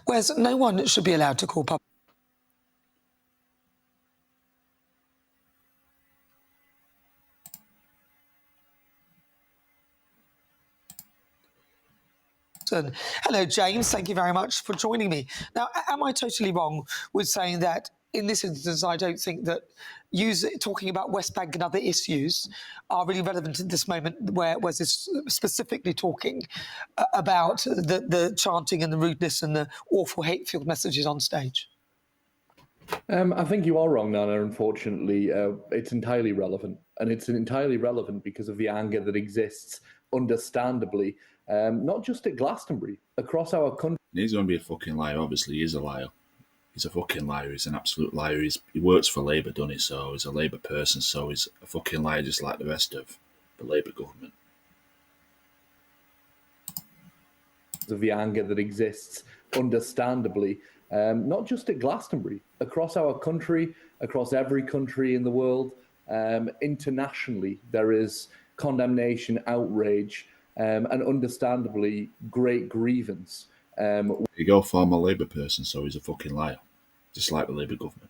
Whereas no one should be allowed to call public. Hello, James. Thank you very much for joining me. Now, am I totally wrong with saying that in this instance, I don't think that talking about West Bank and other issues are really relevant in this moment, where was this specifically talking about the chanting and the rudeness and the awful hate-filled messages on stage? I think you are wrong, Nana, unfortunately. It's entirely relevant. And it's entirely relevant because of the anger that exists, understandably, not just at Glastonbury, across our country. He's going to be a fucking liar. Obviously, he is a liar. He's a fucking liar. He's an absolute liar. He works for Labour, doesn't he? So he's a Labour person, so he's a fucking liar just like the rest of the Labour government. Of the anger that exists, understandably, not just at Glastonbury, across our country, across every country in the world, internationally, there is condemnation, outrage, and understandably great grievance. You go former Labour person, so he's a fucking liar, just like the Labour government.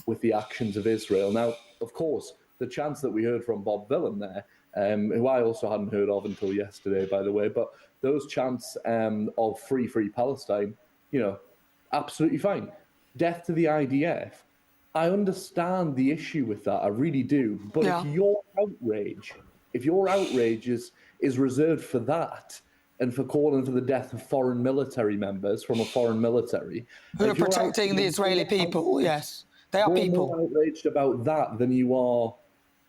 With the actions of Israel. Now, of course, the chants that we heard from Bob Vylan there, who I also hadn't heard of until yesterday, by the way, but those chants of free Palestine, absolutely fine. Death to the IDF. I understand the issue with that, I really do. But if your outrage is reserved for that, and for calling for the death of foreign military members from a foreign military. Who are protecting the Israeli people, yes. They are people. You're more outraged about that than you are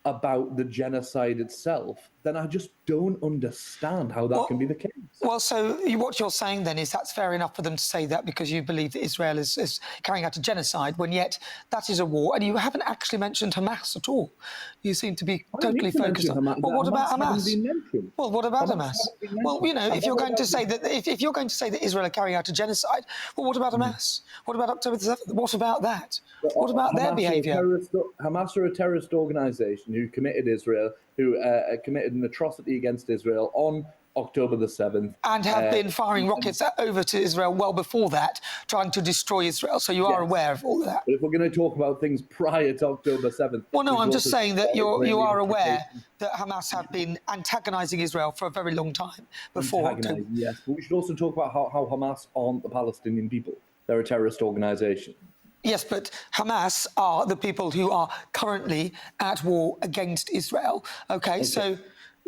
about the genocide itself, then I just don't understand how that can be the case. Well, so what you're saying then is that's fair enough for them to say that because you believe that Israel is carrying out a genocide, when yet that is a war, and you haven't actually mentioned Hamas at all. You seem to be totally focused on Hamas. Well, what about Hamas? Well, what about Hamas? Well, if you're going to say that if you're going to say that Israel are carrying out a genocide, well, what about Hamas? What about October the 7th? What about that? What about their behaviour? Hamas are a terrorist organisation who committed an atrocity against Israel on October the 7th. And have been firing rockets over to Israel well before that, trying to destroy Israel. So you are aware of all of that. But if we're going to talk about things prior to October 7th... Well, no, I'm just saying that you are aware that Hamas have been antagonising Israel for a very long time before. Yes, but we should also talk about how Hamas aren't the Palestinian people. They're a terrorist organisation. Yes, but Hamas are the people who are currently at war against Israel. Okay. So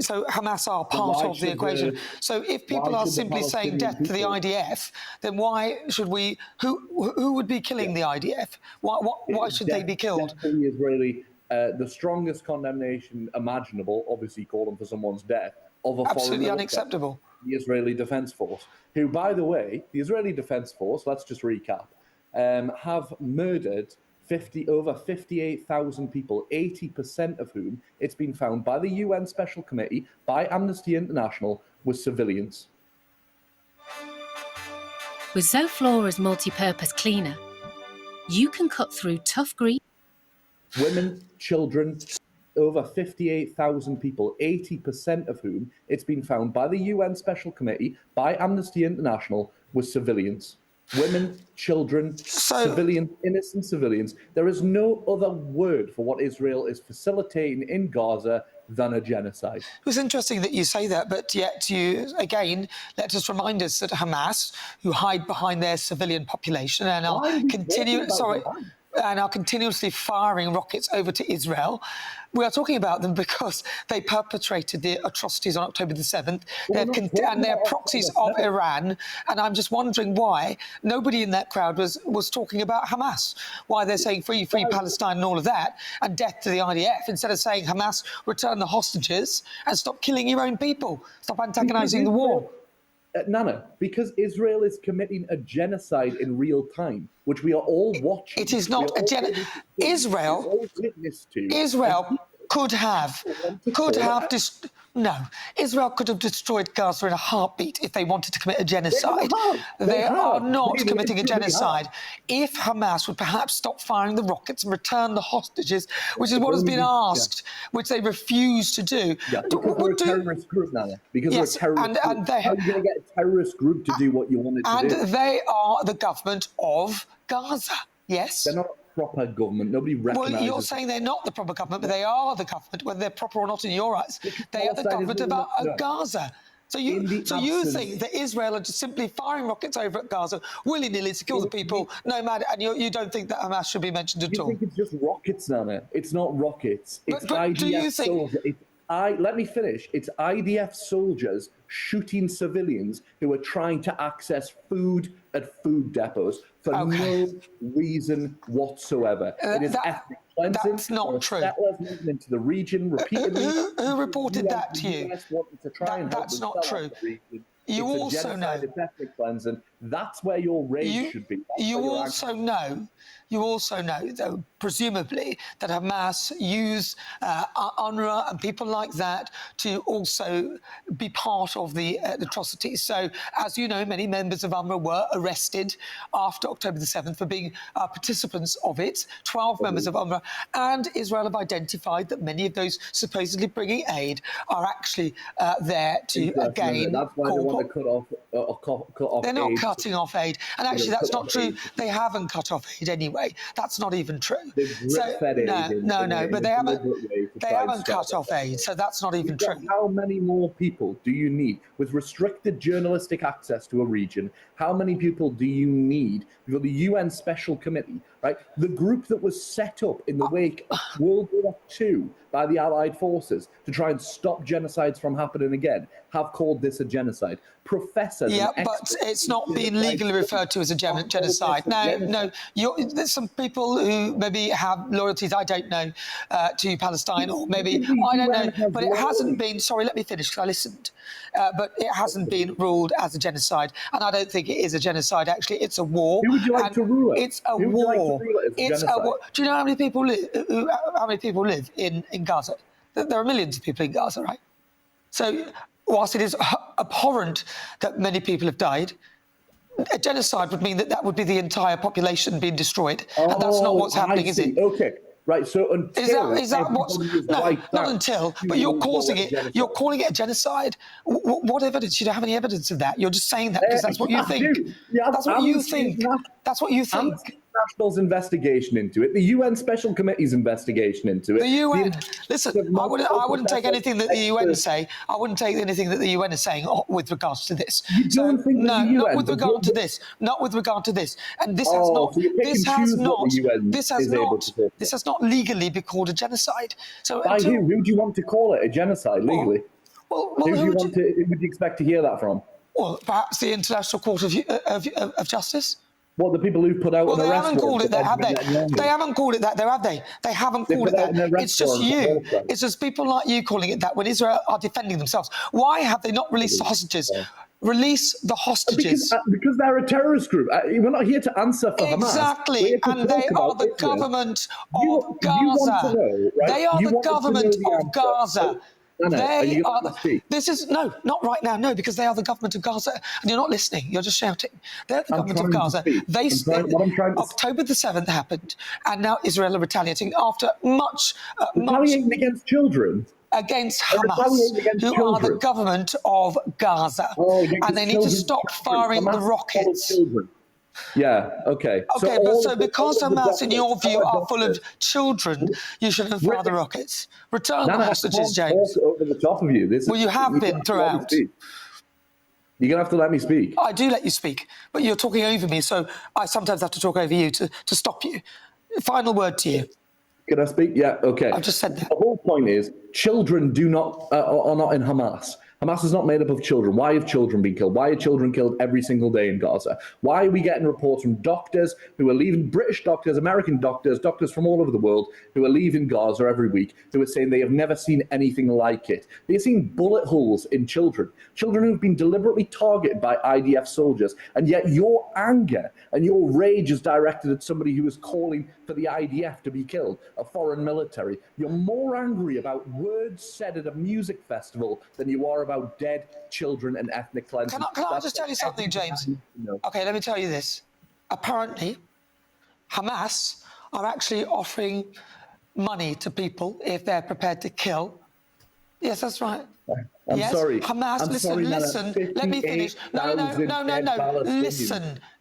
Hamas are part of the equation. So if people are simply saying death to the IDF, then why should we? Who would be killing the IDF? Why should they be killed? Death to the Israeli, the strongest condemnation imaginable, obviously calling for someone's death, of a absolutely unacceptable. The Israeli Defense Force, who, by the way, the Israeli Defense Force, let's just recap, have murdered over 58,000 people, 80% of whom, it's been found by the UN Special Committee, by Amnesty International, were civilians. With Zoflora's multi-purpose cleaner, you can cut through tough grease. Women, children, over 58,000 people, 80% of whom, it's been found by the UN Special Committee, by Amnesty International, were civilians. Women, children, civilians, innocent civilians. There is no other word for what Israel is facilitating in Gaza than a genocide. It was interesting that you say that, but yet you, again, let us remind us that Hamas, who hide behind their civilian population and are continuously firing rockets over to Israel. We are talking about them because they perpetrated the atrocities on October the 7th. And they're proxies of Iran. And I'm just wondering why nobody in that crowd was talking about Hamas, why they're saying free Palestine and all of that, and death to the IDF, instead of saying Hamas, return the hostages and stop killing your own people, stop antagonising the war. Nana, because Israel is committing a genocide in real time, which we are all watching. It is not a genocide. Israel could have No. Israel could have destroyed Gaza in a heartbeat if they wanted to commit a genocide. They are not committing a genocide. If Hamas would perhaps stop firing the rockets and return the hostages, which is what has been asked, which they refuse to do. Yeah, because we're a terrorist group now. Because we're a terrorist group. How are you going to get a terrorist group to do what you want it to do? And they are the government of Gaza. Yes? They're not a proper government. Nobody recognises... Well, you're saying they're not the proper government, but they are the government, whether they're proper or not in your eyes. They are the government of Gaza. So you think that Israel are just simply firing rockets over at Gaza willy-nilly to kill the people, no matter, and you don't think that Hamas should be mentioned at all? You think it's just rockets, Nana? It's not rockets. It's but IDF do you think... soldiers. Let me finish. It's IDF soldiers shooting civilians who are trying to access food at food depots for no reason whatsoever. It is ethnic cleansing. That's not true. Settlers moving into the region repeatedly. Who reported that to you? That's not true. You also know. It's ethnic cleansing. That's where your rage should be. You also know, though, presumably, that Hamas use UNRWA and people like that to also be part of the atrocities. So, as you know, many members of UNRWA were arrested after October the 7th for being participants of it, 12 members of UNRWA, and Israel have identified that many of those supposedly bringing aid are actually there to, again... That's why they want to cut off They're not aid. Cutting off aid. And actually, that's not true. They haven't cut off aid anyway. That's not even true. No, but they haven't cut off aid, so that's not even true. How many more people do you need with restricted journalistic access to a region? How many people do you need for the UN Special Committee, right? The group that was set up in the wake of World War II by the Allied forces to try and stop genocides from happening again have called this a genocide. Professors... Yeah, but it's not been legally referred to as a genocide. No, there's some people who maybe have loyalties, I don't know, to Palestine, or maybe, I don't know, but it hasn't been... Sorry, let me finish, because I listened. But it hasn't been ruled as a genocide, and I don't think it is a genocide, actually. It's a war. Who would you like to rule it? It's a war. It's a war. Do you know how many people live in Gaza? There are millions of people in Gaza, right? So whilst it is abhorrent that many people have died, a genocide would mean that would be the entire population being destroyed, and that's not what's happening, is it? Okay. Right, so until... Is that what's... No, not until, but you're calling it a genocide. What evidence? You don't have any evidence of that. You're just saying that because that's what you think. That's what you think. That's what you think. National's investigation into it, the UN Special Committee's investigation into it. The UN... Listen, I wouldn't take anything that the UN say. I wouldn't take anything that the UN is saying with regards to this. You don't think that the UN... not with regard to this. Not with regard to this. And this has not... This has not legally been called a genocide. So by who? Who do you want to call it a genocide legally? Who would you expect to hear that from? Well, perhaps the International Court of Justice. What, the people who put out an arrest warrant? They haven't called it that, have they? They haven't called it that, have they? They haven't called it that. It's just you. It's just people like you calling it that when Israel are defending themselves. Why have they not released the hostages? Release the hostages. Because they're a terrorist group. We're not here to answer for Hamas. Exactly, and they are the government of Gaza. They are the government of Gaza. They are this is not right now, no, because they are the government of Gaza, and you're not listening. You're just shouting. They're the government of Gaza. October the 7th happened, and now Israel are retaliating after much against children. Against Hamas, who are the government of Gaza, and they need to stop firing the rockets. Yeah, okay. Okay, so because Hamas, in your view, are full of children, you shouldn't fire the rockets. Return the hostages, James. Over the top of you. Well, you have been throughout. You're going to have to let me speak. I do let you speak, but you're talking over me, so I sometimes have to talk over you to stop you. Final word to you. Can I speak? Yeah, okay. I've just said that. The whole point is children are not in Hamas. Hamas is not made up of children. Why have children been killed? Why are children killed every single day in Gaza? Why are we getting reports from doctors who are leaving, British doctors, American doctors, doctors from all over the world who are leaving Gaza every week, who are saying they have never seen anything like it. They've seen bullet holes in children who've been deliberately targeted by IDF soldiers, and yet your anger and your rage is directed at somebody who is calling for the IDF to be killed, a foreign military. You're more angry about words said at a music festival than you are about dead children and ethnic cleansing. Can I just tell you something, James? Okay, let me tell you this. Apparently, Hamas are actually offering money to people if they're prepared to kill. Yes, that's right. I'm sorry. Hamas, I'm listen, sorry, listen. Let me finish. No.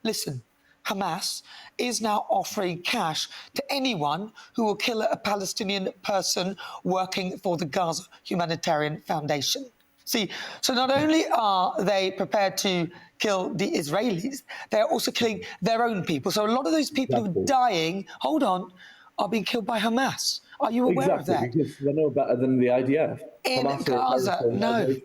Listen. Hamas is now offering cash to anyone who will kill a Palestinian person working for the Gaza Humanitarian Foundation. See, so not only are they prepared to kill the Israelis, they're also killing their own people. So a lot of those people who are dying, hold on, are being killed by Hamas. Are you aware of that? Because they know better than the IDF. In Hamas Gaza, no. no.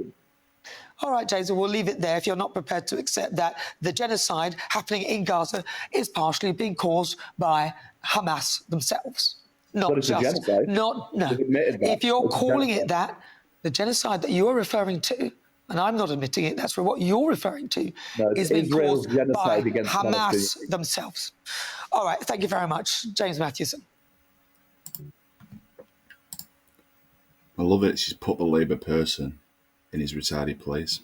All right, Jason, we'll leave it there if you're not prepared to accept that the genocide happening in Gaza is partially being caused by Hamas themselves. Not it's just, a genocide. no. If you're calling it that, the genocide that you're referring to, and I'm not admitting it, that's what you're referring to, is being Israel's caused by against Hamas themselves. All right, thank you very much, James Mathewson. I love it. She's put the Labour person in his retarded place.